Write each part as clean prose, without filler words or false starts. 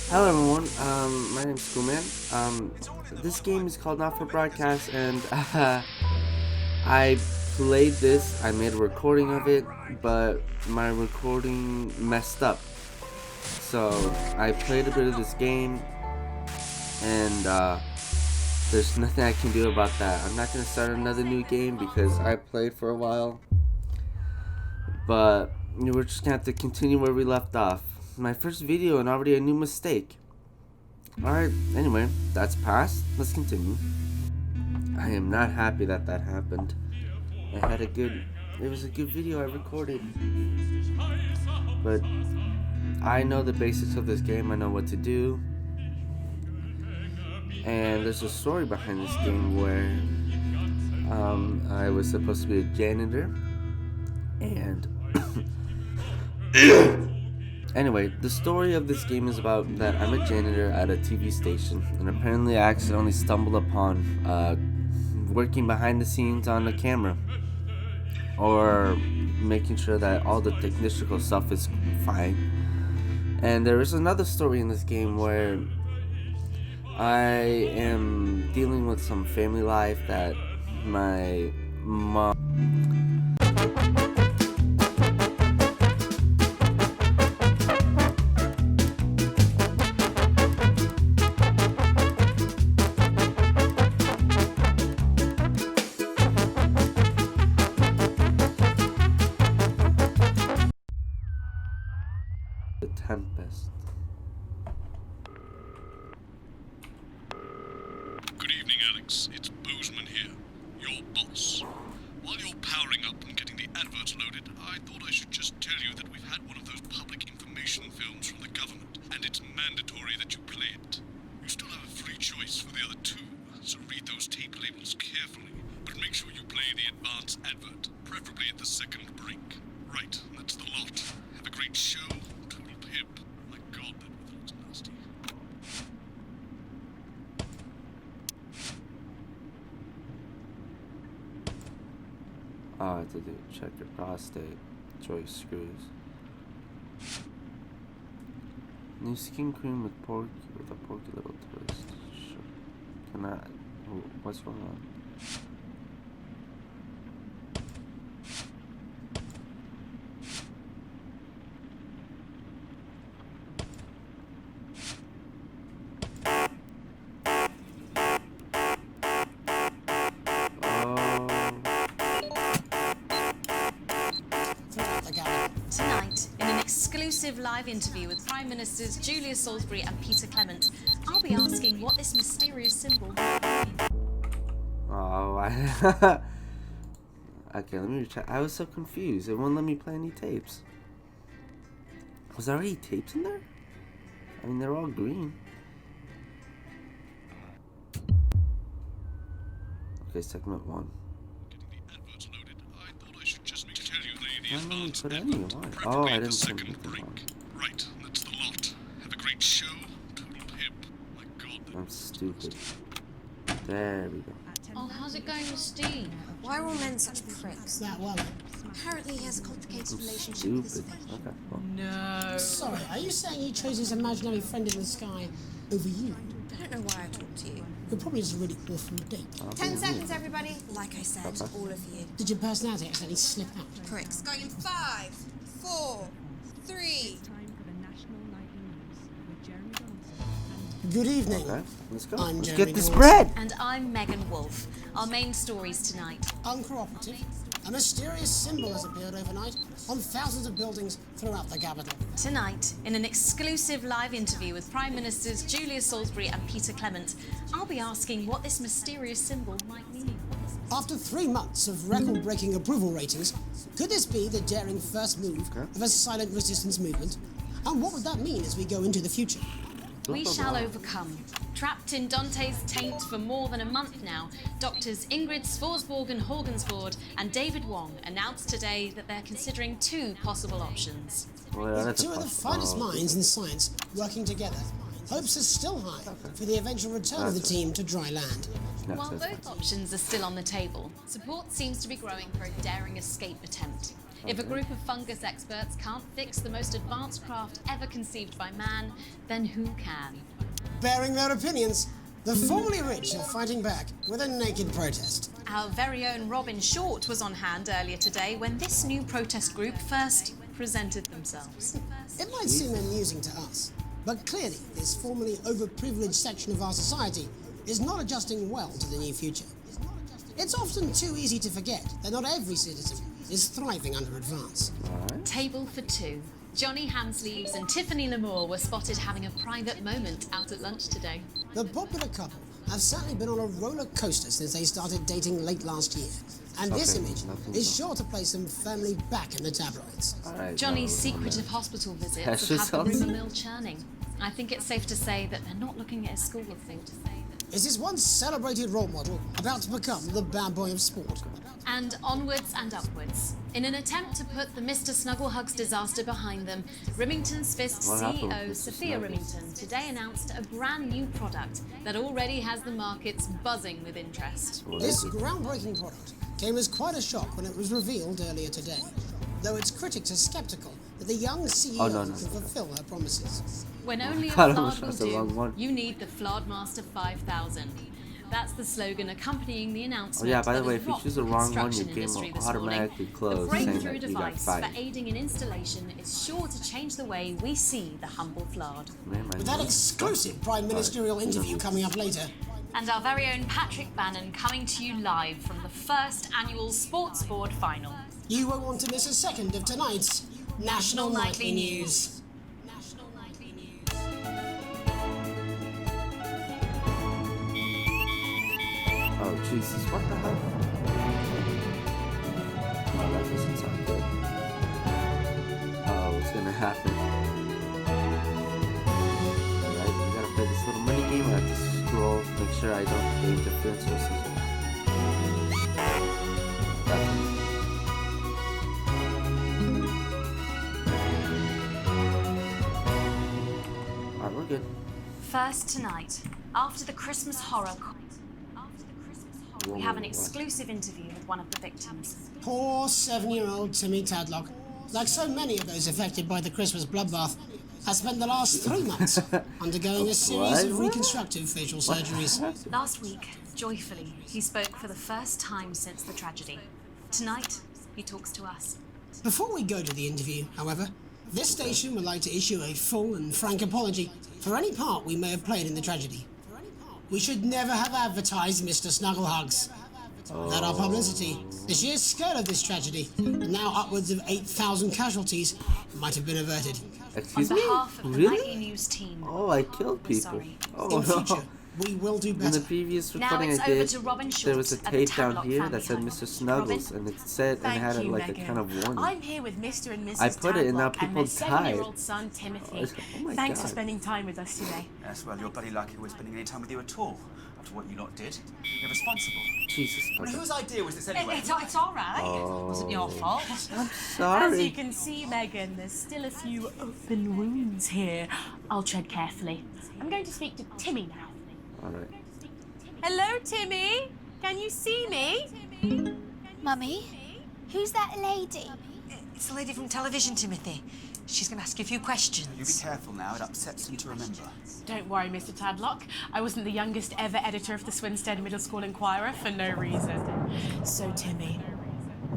Hello everyone, my name's Schoolman. This game is called Not for Broadcast, and I played this. I made a recording of it, but my recording messed up. So I played a bit of this game, and there's nothing I can do about that. I'm not gonna start another new game because I played for a while, but we're just gonna have to continue where we left off. My first video and already a new mistake. Alright, anyway, that's past. Let's continue. I am not happy that that happened. It was a good video I recorded. But I know the basics of this game, I know what to do. And there's a story behind this game where I was supposed to be a janitor. And anyway, the story of this game is about that I'm a janitor at a TV station, and apparently I accidentally stumbled upon working behind the scenes on the camera, or making sure that all the technical stuff is fine. And there is another story in this game where I am dealing with some family life that my mom... the Tempest. Good evening, Alex. It's Bozeman here, your boss. While you're powering up and getting the adverts loaded, I thought I should just tell you that we've had one of those public information films from the government, and it's mandatory that you play it. You still have a free choice for the other two, so read those tape labels carefully, but make sure you play the advance advert, preferably at the second break. Right, that's the lot. Have a great show. Total pimp. My God, that weather looks nasty. Oh, I have to do check your prostate. Joy screws. New skin cream with a porky little twist. Sure. Can I? What's wrong? Tonight, in an exclusive live interview with Prime Ministers Julia Salisbury and Peter Clement, I'll be asking what this mysterious symbol might mean. Oh, okay, let me recheck. I was so confused. It wouldn't let me play any tapes. Was there already tapes in there? I mean, they're all green. Okay, segment 1. Getting the adverts loaded, I thought I should just tell you the Why don't we advance put any advert, on? preferably Oh, I at the didn't put second anything break. on. Right, that's the lot. Have a great show. Total pimp. My God, that I'm stupid. There we go. Oh, how's it going with Steve? Why are all men such pricks? That well. Apparently he has a complicated I'm relationship with his stupid. family. Okay, well. No. Sorry, are you saying he chose his imaginary friend in the sky over you? I don't know why I talked to you. You're probably just a really awful date. 10 seconds, everybody. Like I said, all of you. Did your personality accidentally slip out? Pricks. Going in 5, 4, 3. Good evening. Okay, let's go. I'm Let's Jeremy get this Dawes. bread. And I'm Megan Wolfe. Our main stories tonight. Uncooperative. A mysterious symbol has appeared overnight on thousands of buildings throughout the capital. Tonight, in an exclusive live interview with Prime Ministers Julia Salisbury and Peter Clement, I'll be asking what this mysterious symbol might mean. After 3 months of record-breaking approval ratings, could this be the daring first move of a silent resistance movement? And what would that mean as we go into the future? We shall overcome. Trapped in Dante's taint for more than a month now, doctors Ingrid Svorsborgen-Horgensvoord and David Wong announced today that they're considering 2 possible options. Well, With that's a 2 of the possible- finest minds in science working together, hopes are still high for the eventual return of the team to dry land. No, While that's both options are still on the table, support seems to be growing for a daring escape attempt. If a group of fungus experts can't fix the most advanced craft ever conceived by man, then who can? Bearing their opinions, the formerly rich are fighting back with a naked protest. Our very own Robin Short was on hand earlier today when this new protest group first presented themselves. It might seem amusing to us, but clearly this formerly overprivileged section of our society is not adjusting well to the new future. It's often too easy to forget that not every citizen is thriving under advance. Table for two. Johnny Hansleaves and Tiffany Lamour were spotted having a private moment out at lunch today. The popular couple have certainly been on a roller coaster since they started dating late last year. And this image is sure to place them firmly back in the tabloids. Johnny's secretive hospital visits have had the rumour mill churning. I think it's safe to say that they're not looking at his school of things. Is this once celebrated role model about to become the bad boy of sport? And onwards and upwards. In an attempt to put the Mr. Snugglehugs disaster behind them, Remington's Fist CEO Sophia Remington today announced a brand new product that already has the markets buzzing with interest. This groundbreaking product came as quite a shock when it was revealed earlier today, though its critics are skeptical that the young CEO can fulfill her promises. When only a Flard will do, you need the Flardmaster 5000. That's the slogan accompanying the announcement. Oh yeah, by the that way, has if you rocked choose the the wrong one, construction your game industry will this automatically morning. close, The saying breakthrough that you got device fired. for aiding in installation is sure to change the way we see the humble Flard. With that exclusive prime ministerial interview coming up later. And our very own Patrick Bannon coming to you live from the first annual Sports Board final. You won't want to miss a second of tonight's National Nightly News. Oh Jesus, what the hell? Oh, that doesn't sound good. Oh, what's gonna happen? Alright, we gotta play this little mini game. I have to scroll, make sure I don't get interference or something. Alright, we're good. First tonight, after the Christmas horror, we have an exclusive interview with one of the victims. Poor 7-year-old Timmy Tadlock, like so many of those affected by the Christmas bloodbath, has spent the last 3 months undergoing a series of reconstructive facial surgeries. Last week, joyfully, he spoke for the first time since the tragedy. Tonight, he talks to us. Before we go to the interview, however, this station would like to issue a full and frank apology for any part we may have played in the tragedy. We should never have advertised Mr. Snugglehugs. Without our publicity, the sheer scale of this tragedy, and now upwards of 8,000 casualties, might have been averted. Excuse On me? behalf of the Really? Nightly News team, Oh, I killed people. sorry. Oh In future, no. we will do In better. the previous Now recording it's I over did, to Robin there was a Short at the tape down Tablock here family that said home. Mr. Snuggles, Robin? and it said, and it had Thank you, like a Megan. kind of warning. I'm here with Mr. and Mrs. I put it and now Tadlock people and their died. 7-year-old son, Timothy. Oh my Thanks for God. spending time with us today. Yes, well, you're bloody lucky we're spending any time with you at all. After what you lot did. You're responsible. Jesus. Well, Okay. whose idea was this anyway? It's all right. It wasn't your fault. I'm As sorry. you can see, Megan, there's still a few open wounds here. I'll tread carefully. I'm going to speak to Timmy now. Alright. Hello, Timmy. Can you see me? Mummy, who's that lady? It's the lady from television, Timothy. She's going to ask you a few questions. You be careful now, it upsets them to remember. Don't worry, Mr. Tadlock. I wasn't the youngest ever editor of the Swinstead Middle School Inquirer for no reason. So, Timmy,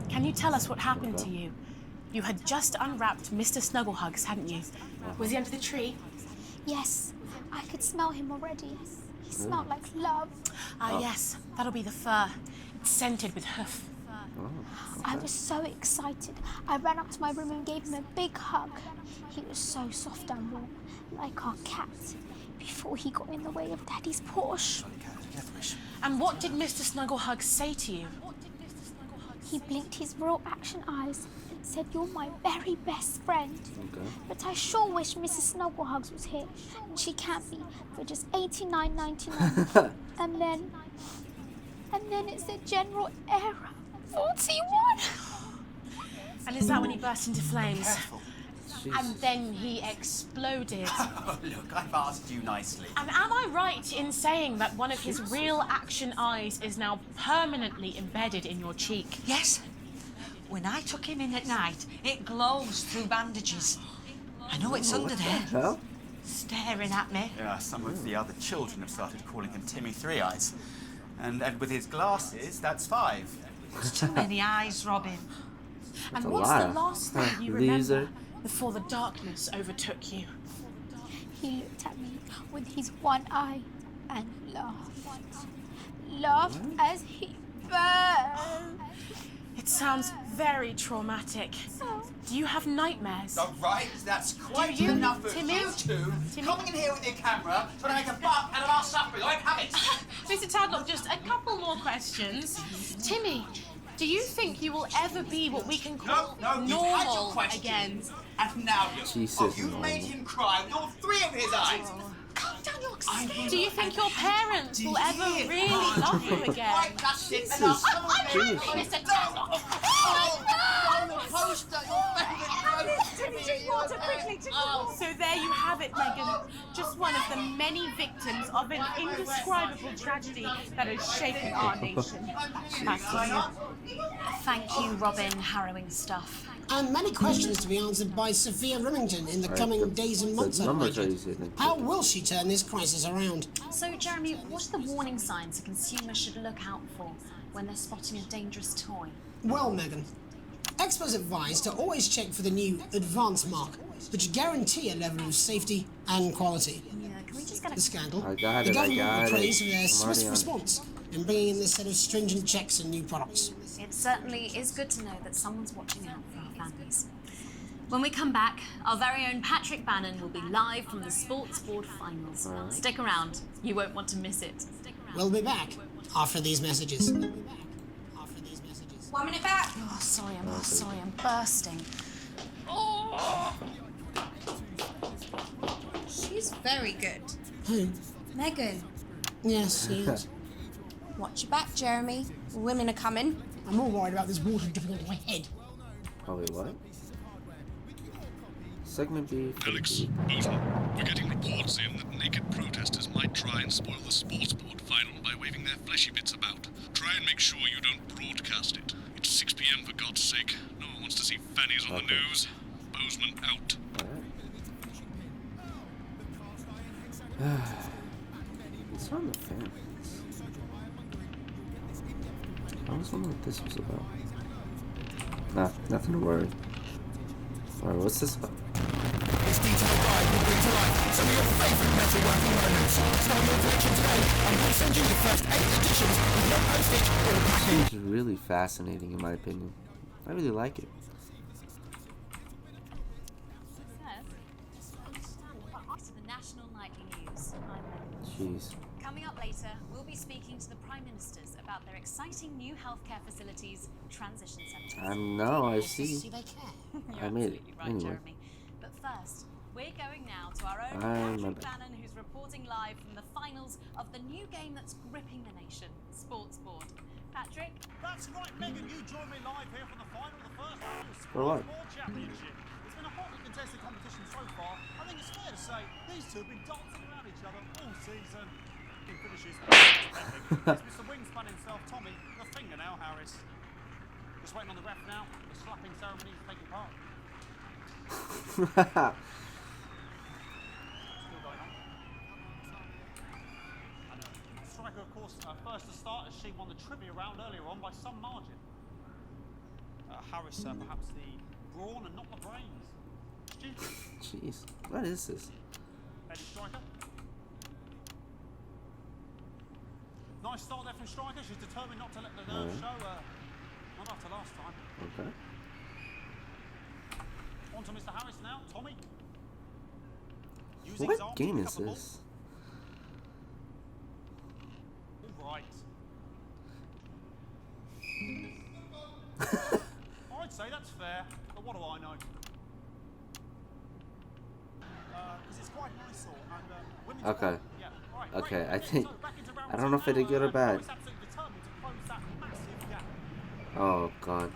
can you tell us what happened to you? You had just unwrapped Mr. Snugglehugs, hadn't you? Was he under the tree? Yes, I could smell him already. He smelled like love. Ah, yes, that'll be the fur. It's scented with hoof. I was so excited. I ran up to my room and gave him a big hug. He was so soft and warm, like our cat, before he got in the way of Daddy's Porsche. Bloody cat, Deathwish. And what did Mr. Snugglehugs say to you? He blinked his real action eyes and said, "You're my very best friend." Okay. But I sure wish Mrs. Snugglehugs was here, and she can't be, for just $89.99. and then it's the general error. 41. And is that when he burst into flames? Careful. And then he exploded. Oh, look, I've asked you nicely. And am I right in saying that one of his real action eyes is now permanently embedded in your cheek? Yes? When I took him in at night, it glows through bandages. I know it's under there, Hell? staring at me. Yeah, some of the other children have started calling him Timmy Three Eyes. And with his glasses, that's 5. It's too many eyes, Robin. And a what's lot. the last thing you Loser. remember before the darkness overtook you? He looked at me with his one eye and laughed. Laughed as he burned. It sounds very traumatic. Do you have nightmares? All right, that's quite Do you, enough of Timmy? you two Timmy? coming in here with your camera trying to make a buck out of our suffering. I have it. Mr. Tadlock, just a couple more questions. Timmy, do you think you will ever be what we can call No, you've had your normal question. again? And now you. Jesus, You've made normal. him cry with all 3 of his eyes. Calm down, you're excited. Do you think your parents will ever really love you again? Right, that's it. Jesus. Enough. Come on, Jesus. Timmy. Mr. Tadlock! On the poster, your favourite. So there you have it, Megan. Just one of the many victims of an indescribable tragedy that has shaken our nation. Back to you. Thank you, Robin. Harrowing stuff. And many questions to be answered by Sophia Remington in the coming days and months. The I'd numbers are wager. easy, I think. How will she turn this crisis around? So, Jeremy, what are the warning signs a consumer should look out for when they're spotting a dangerous toy? Well, Megan, experts advise to always check for the new Advance mark, which guarantee a level of safety and quality. Yeah, can we just get The a... scandal, I got the it, I government got were it. praised for their I'm swift already on it. response in bringing in this set of stringent checks and new products. It certainly is good to know that someone's watching out for our families. When we come back, our very own Patrick Bannon will be live from the Sports Board Finals. Stick around, you won't want to miss it. We'll be back after these messages. 1 minute back. Oh, sorry, I'm bursting. She's very good. Who? Megan, Yes, he is. watch your back, Jeremy. Women are coming. I'm more worried about this water dripping onto my head. Probably what? Segment B. Alex, Boozman, we're getting reports in that naked protesters might try and spoil the sports board final by waving their fleshy bits about. Try and make sure you don't broadcast it. It's 6 p.m. for God's sake. No one wants to see fannies on the news. Boozman out. It's on the fence. I was wondering what this was about. Nah, nothing to worry. Alright, what's this about? It's really fascinating in my opinion. I really like it. To the National Nightly News. I'm Megan. Jeez. Coming up later, we'll be speaking to the Prime Ministers about their exciting new healthcare facilities, transition centres. I know, I See, see. they care. You're I made it. absolutely right, Anyway. Jeremy. But first, we're going now to our own I'm Patrick a- Bannon, who's reporting live from the finals of the new game that's gripping the nation, Sports Board. Patrick? That's right, Megan. You join me live here for the final of the first annual For what? Sports Board Championship. It's been a hotly contested competition so far. I think it's fair to say these two have been dancing around each other all season. He finishes. It's Mr. Wingspan himself, Tommy, the fingernail Harris. Just waiting on the ref now. The slapping ceremony is taking part. Still going on. And striker, of course, first to start as she won the trivia round earlier on by some margin. Harris, perhaps the brawn and not the brains. Stupid. Jeez. What is this? Eddie Striker. Nice start there from Striker. She's determined not to let the nerves show. Not after last time. Okay. On to Mr. Harris now. Tommy. Using his What arm to game pick is up the ball. this? All right. I'd say that's fair, but what do I know? Because it's quite nice all, and women's Okay. quite- yeah, all right, Okay, great. I think- So back into round I don't know two if I did now, good or bad. Harris absolutely determined to close that massive gap. Oh god.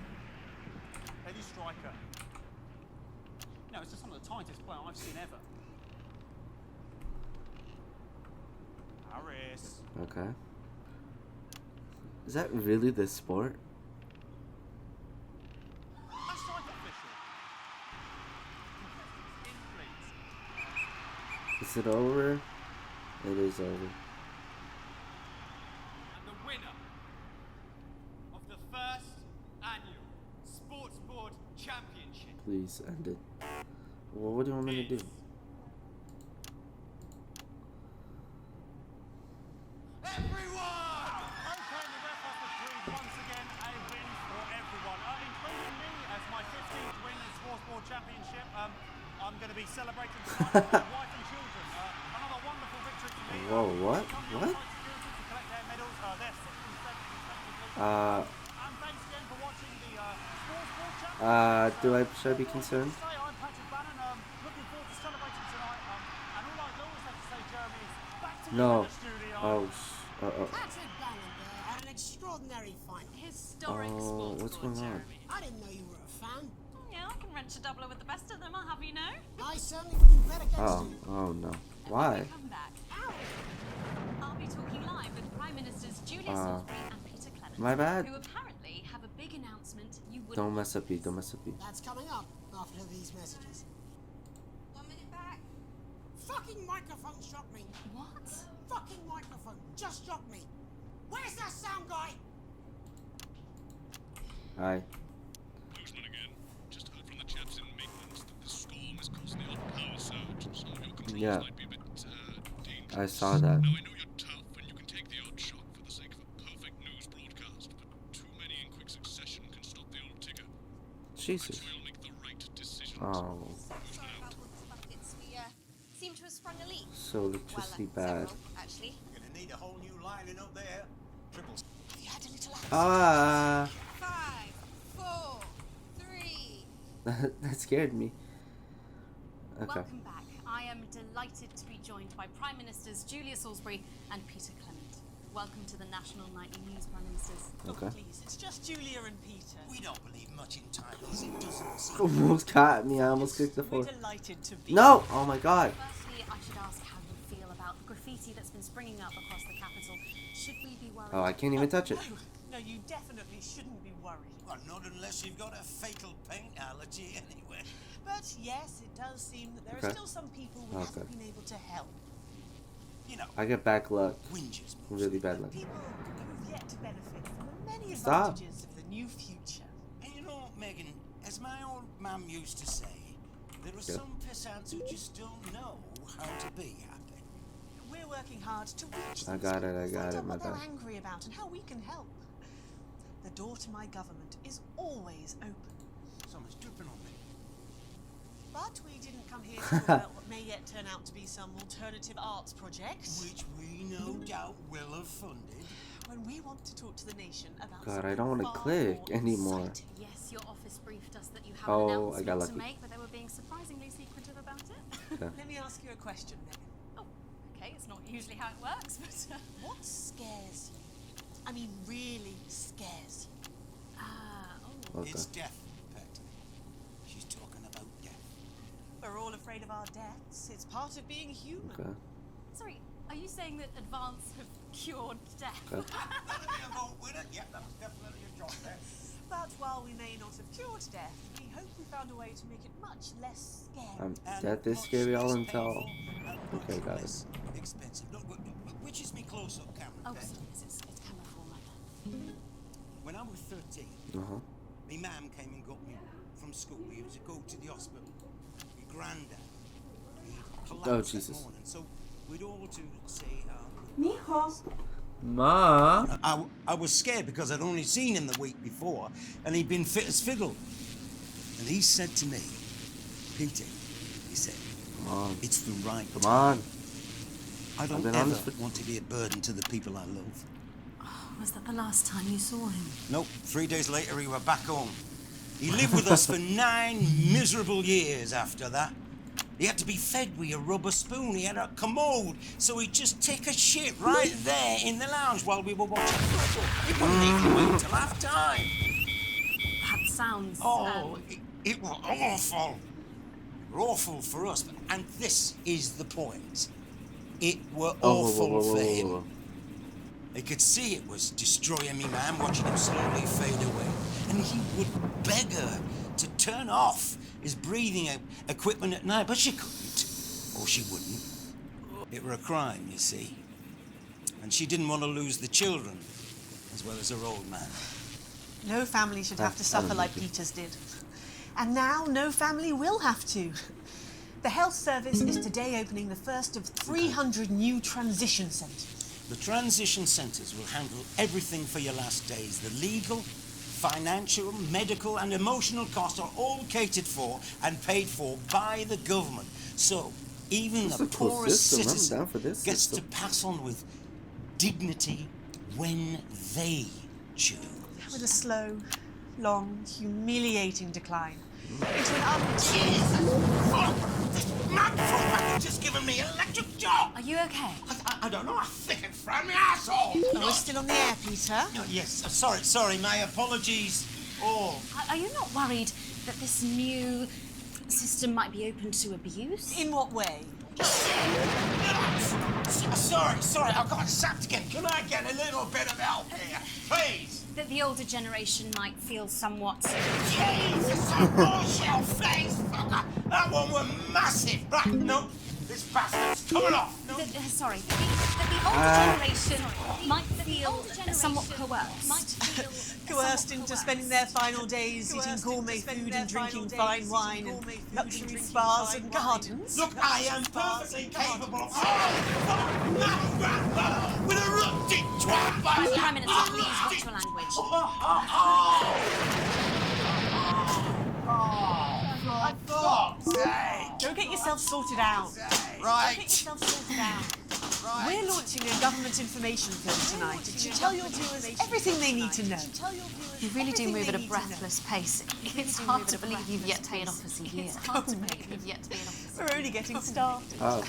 Eddie Striker. No, it's just some of the tightest play I've seen ever. Harris. Okay. Is that really the sport? Is it over? It is over. And the winner of the first annual Sports Board Championship. Please end it. Well, what do you want me to do? Everyone! Okay, the ref has decreed once again a win for everyone, including me as my 15th win in Sports Board Championship. I'm going to be celebrating tonight with my wife and children. Another wonderful victory for me. Whoa, what? What? To collect their medals. They're 6th and 7th respectively. And thanks again for watching the Sports Board Championship. Should I be concerned? I'm Patrick Bannon. Looking forward to celebrating tonight. And all I always have to say, Jeremy, is back to you No. in the studio. Patrick Bannon had an extraordinary final. Historic Oh, sports what's board, going on? Jeremy. I didn't know you were a fan. Yeah, I can wrench a doubler with the best of them, I'll have you know. I certainly wouldn't bet against Oh, you. oh no. When Why? we come back, I'll be talking live with Prime Ministers Julia Salisbury and Peter Clement, My bad. who apparently have a big announcement you wouldn't Don't want mess up, to Pete. miss. Don't mess up, Pete. That's coming up after these messages. 1 minute back. Fucking microphone shot me. What? Fucking microphone just shot me. Where's that sound guy? Hi. Boozman again. Just heard from the chaps in maintenance that the storm is causing the odd power surge. Some of your controls Yeah. might be a bit dangerous. I saw that. Now I know you're tough and you can take the odd shock for the sake of a perfect news broadcast, but too many in quick succession can stop the old ticker. Jesus. So you'll make the right decisions. Oh, Sorry about all the buckets. We seem to have sprung a leak. so electricity bad. Several, actually. You're gonna need a whole new lining up there. Triples. Have you had a little accident? 5, 4, 3. That scared me. Okay. Welcome back. I am delighted to be joined by Prime Ministers Julia Salisbury and Peter Clement. Welcome to the National Nightly News, Prime Ministers. Okay. Please, it's just Julia and Peter. We don't believe much in titles. It doesn't seem. Almost caught me. I almost kicked the We're floor. delighted to be. No! Oh my god. Firstly, I should ask how you feel about the graffiti that's been springing up across the capital. Should we be worried? Oh, I can't even touch it. No, you definitely shouldn't be worried. Well, not unless you've got a fatal paint allergy anyway. But yes, it does seem that there Okay. are still some people we Okay. haven't been able to help. You know, I get back luck. whinges. Really bad luck. People who've yet to benefit from the many Stop. advantages of the new future. And you know, Megan, as my old mum used to say, there are some peasants who just don't know how to be happy. We're working hard to reach I these got it, people, I got find it, out my what they're bad. angry about and how we can help. The door to my government is always open. Someone's dripping on me. But we didn't come here to talk about what may yet turn out to be some alternative arts project. Which we no doubt will have funded. When we want to talk to the nation about God, I something don't want to far click more anymore. exciting. Yes, your office briefed us that you have Oh, an I announcement got to lucky. make, but they were being surprisingly secretive about it. Okay. Let me ask you a question, Megan. Oh, okay, it's not usually how it works, but... What scares you? I mean, really scares you? Okay. It's death, Pet. She's talking about death. We're all afraid of our deaths. It's part of being human. Okay. Sorry, are you saying that advance have cured death? Okay. That'll be a vote winner. Yeah, that was definitely a job there. But while we may not have cured death, we hope we found a way to make it much less scary. And Death is much scary all less until... painful and Okay, much got it. less expensive. Look, which is me close-up camera, Oh, Pet? sorry, it's camera full like that. When I was 13, Uh-huh. my mum came and got me from school. We used to go to the hospital. My granddad, he collapsed Oh, that Jesus. morning, so we'd all to say, Ma? I was scared because I'd only seen him the week before, and he'd been fit as fiddle. And he said to me, Peter, he said, Come on. it's the right Come time. on. I don't been ever honest with- want to be a burden to the people I love. Was that the last time you saw him? Nope, 3 days later he were back home. He lived with us for 9 miserable years after that. He had to be fed with a rubber spoon. He had a commode, so he'd just take a shit right there in the lounge while we were watching football. He wouldn't even wait till half time. That sounds... Oh, it was awful. Awful for us, and this is the point. It were Oh, awful for him. They could see it was destroying me, man, watching him slowly fade away. And he would beg her to turn off his breathing equipment at night, but she couldn't. Or she wouldn't. It were a crime, you see. And she didn't want to lose the children, as well as her old man. No family should have to suffer like Peter's did. And now no family will have to. The health service is today opening the first of 300 new transition centres. The transition centres will handle everything for your last days. The legal, financial, medical and emotional costs are all catered for and paid for by the government. So even the poorest citizen gets to pass on with dignity when they choose. With a slow, long, humiliating decline. Into an This man has just given me an electric shock! Are you okay? I don't know, I think it from my asshole! We're still on the air, Peter. Oh, yes, sorry, my apologies all. Are you not worried that this new system might be open to abuse? In what way? Sorry, I've got sapped again. Can I get a little bit of help here, please? That the older generation might feel somewhat... Jesus, a raw shell face fucker! That one was massive! Right, no, this bastard's coming off! No. Sorry, that the older generation might feel somewhat coerced. Coerced into spending their final days eating gourmet food and drinking fine wine and luxury spas and gardens. Look, I am perfectly capable of... Oh, no, grandpa! With a rusty twat! Prime Minister, please watch your language. Go get yourself sorted out. Right. Go get yourself sorted out. We're launching a government information film tonight to tell your viewers everything they need to know. You really do move at a breathless pace. It's hard to believe you've yet to pay an office a year. We're only getting started. Oh.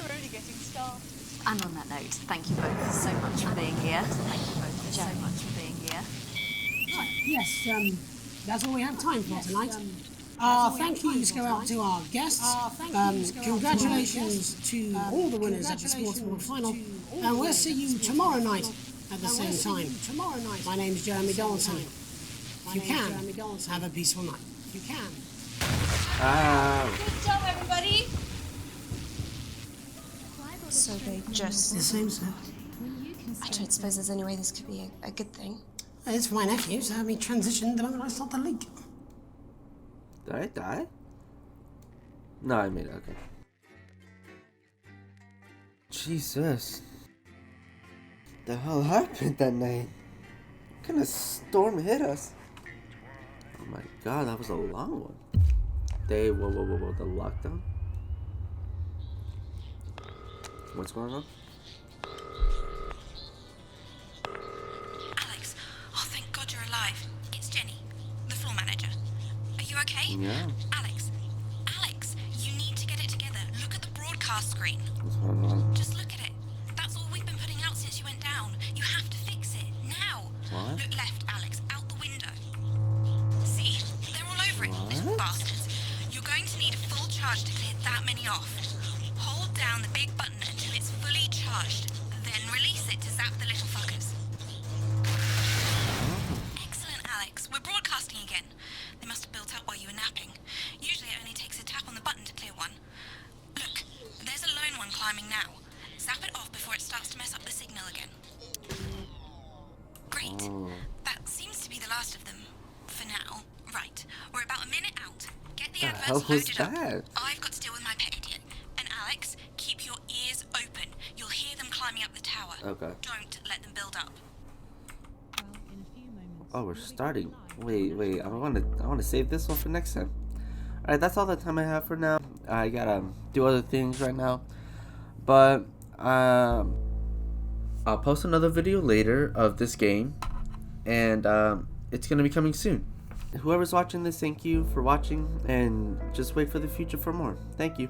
We're only getting started. And on that note, thank you both so much for being here. Thank you both so much for being here. Yes, that's all we have time for tonight. Thank yous go out to our guests. Congratulations to all the winners at the Sports World Final. And we'll see you tomorrow night at the same time. My name's Jeremy Donaldson. If you can, have a peaceful night. If you can. Good job, everybody. So they just... The same, sir. I don't suppose there's any way this could be a good thing. It's for my nephew, so we transitioned the moment I saw the leak. Did I die? No, I made it, okay. Jesus. The hell happened that night? What kind of storm hit us? Oh my god, that was a long one. Whoa, the lockdown? What's going on? Alex, oh thank God you're alive. It's Jenny, the floor manager. Are you okay? Yeah. Alex, you need to get it together. Look at the broadcast screen. What's going on? Just look at it. That's all we've been putting out since you went down. You have to fix it, now. What? Look left, Alex, out the window. See? They're all over it, little bastards. You're going to need a full charge to clear that many off. Hold down the big button until it's fully charged. Then release it to zap the little fuckers. Excellent, Alex. We're broadcasting again. They must have built up while you were napping. Usually it only takes a tap on the button to clear one. Look, there's a lone one climbing now. Zap it off before it starts to mess up the signal again. Great. That seems to be the last of them. For now. Right. We're about a minute out. Get the adverts loaded up. I've got to deal with my pet idiot. And Alex, keep your ears open. You'll hear them climbing up the tower. Okay. Don't let them build up. Oh, we're starting. Wait. I want to save this one for next time. All right, that's all the time I have for now. I gotta do other things right now, but I'll post another video later of this game, and it's gonna be coming soon. Whoever's watching this, thank you for watching, and just wait for the future for more. Thank you.